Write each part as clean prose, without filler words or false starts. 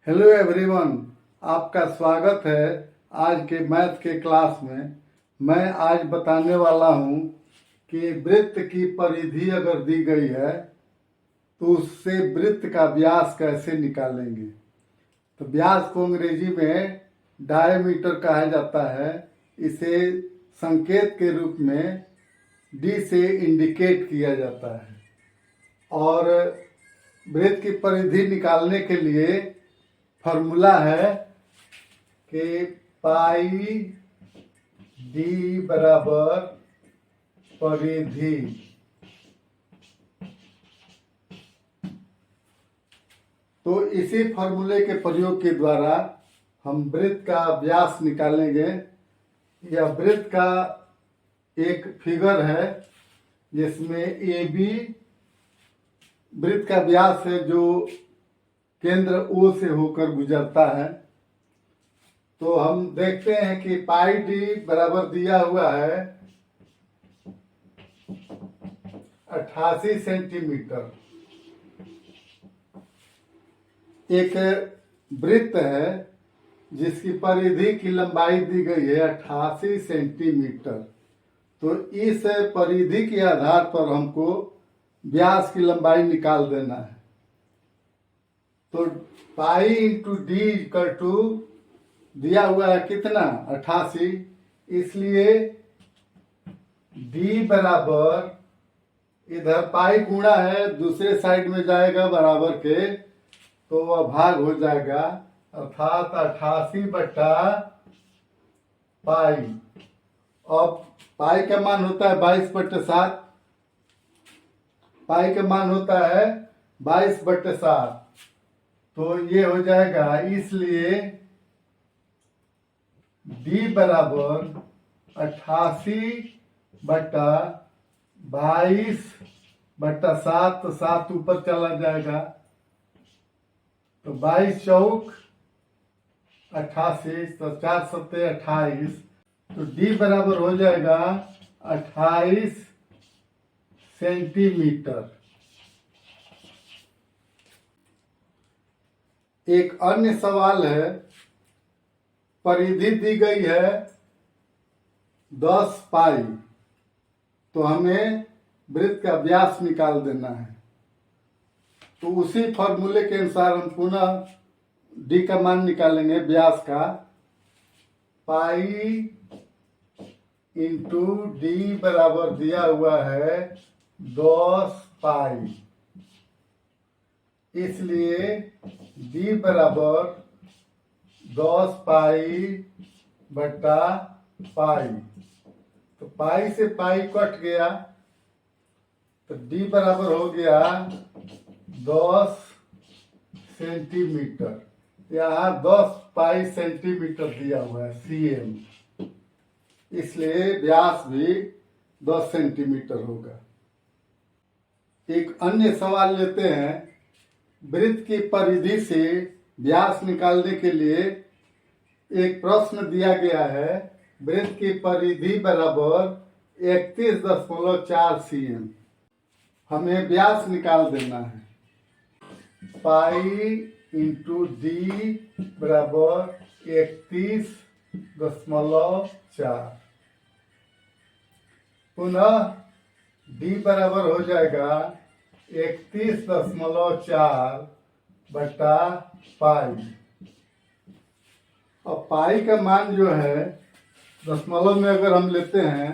Hello everyone, आपका स्वागत है आज के मैथ के क्लास में। मैं आज बताने वाला हूँ कि वृत्त की परिधि अगर दी गई है तो उससे वृत्त का व्यास कैसे निकालेंगे। तो व्यास को अंग्रेजी में डायमीटर कहा जाता है। इसे संकेत के रूप में डी से इंडिकेट किया जाता है और वृत्त की परिधि निकालने के लिए फॉर्मूला है कि पाई डी बराबर परिधि। तो इसी फॉर्मूले के प्रयोग के द्वारा हम वृत्त का व्यास निकालेंगे। यह वृत्त का एक फिगर है जिसमें ए बी वृत्त का व्यास है जो केंद्र O से होकर गुजरता है। तो हम देखते हैं कि पाई डी बराबर दिया हुआ है 88 सेंटीमीटर। एक वृत्त है जिसकी परिधि की लंबाई दी गई है 88 सेंटीमीटर। तो इस परिधि के आधार पर हमको व्यास की लंबाई निकाल देना है। तो pi into D equal to दिया हुआ है कितना 88, इसलिए डी बराबर इधर पाई गुणा है दूसरे साइड में जाएगा बराबर के, तो वह भाग हो जाएगा अर्थात 88 बटा पाई। अब पाई का मान होता है 22/7। पाई का मान होता है 22/7। तो ये हो जाएगा, इसलिए d बराबर 88 बटा 22/7। तो 7 ऊपर चला जाएगा तो 22 चौक 88, तो 4 सत्ते 28। तो d बराबर हो जाएगा 28 सेंटीमीटर। एक अन्य सवाल है, परिधि दी गई है 10 पाई, तो हमें वृत्त का व्यास निकाल देना है। तो उसी फॉर्मूले के अनुसार हम पुनः डी का मान निकालेंगे व्यास का। पाई इंटू डी बराबर दिया हुआ है 10 पाई, इसलिए d बराबर 10 पाई बटा पाई। तो पाई से पाई कट गया तो d बराबर हो गया 10 सेंटीमीटर। यहाँ 10 पाई सेंटीमीटर दिया हुआ है cm, इसलिए व्यास भी 10 सेंटीमीटर होगा। एक अन्य सवाल लेते हैं। वृत्त की परिधि से व्यास निकालने के लिए एक प्रश्न दिया गया है। वृत्त की परिधि बराबर 31.4 cm। हमें व्यास निकाल देना है। पाई इंटू डी बराबर 31.4। पुनः डी बराबर हो जाएगा 31.4 बटा पाई। और पाई का मान जो है दशमलव में अगर हम लेते हैं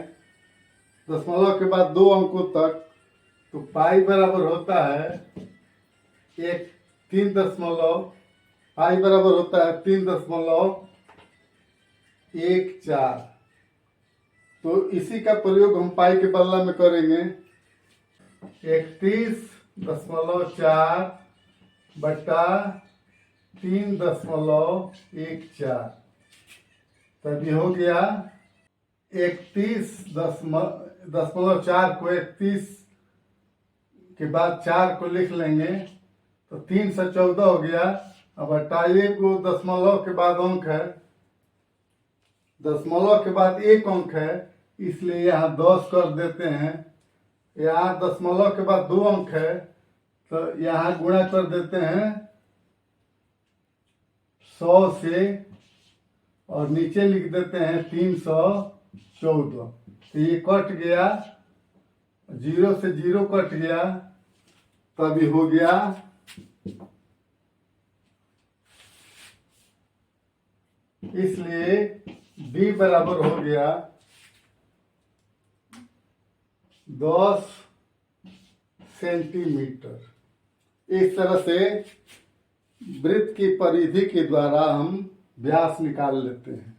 दशमलव के बाद 2 अंकों तक, तो पाई बराबर होता है 3.14। तो इसी का प्रयोग हम पाई के बदला में करेंगे। 31.4 बटा 3.14। तभी हो गया 31.4 को 31 के बाद 4 को लिख लेंगे तो 3 से 14 हो गया। अब हटाइए को दशमलव के बाद अंक है, दशमलव के बाद 1 अंक है, इसलिए यहाँ 10 कर देते हैं। यहाँ दशमलव के बाद 2 अंक है तो यहाँ गुणा कर देते हैं 100 से और नीचे लिख देते हैं 314। तो ये कट गया, 0 से 0 कट गया, तभी हो गया इसलिए d बराबर हो गया 10 सेंटीमीटर। इस तरह से वृत्त की परिधि के द्वारा हम व्यास निकाल लेते हैं।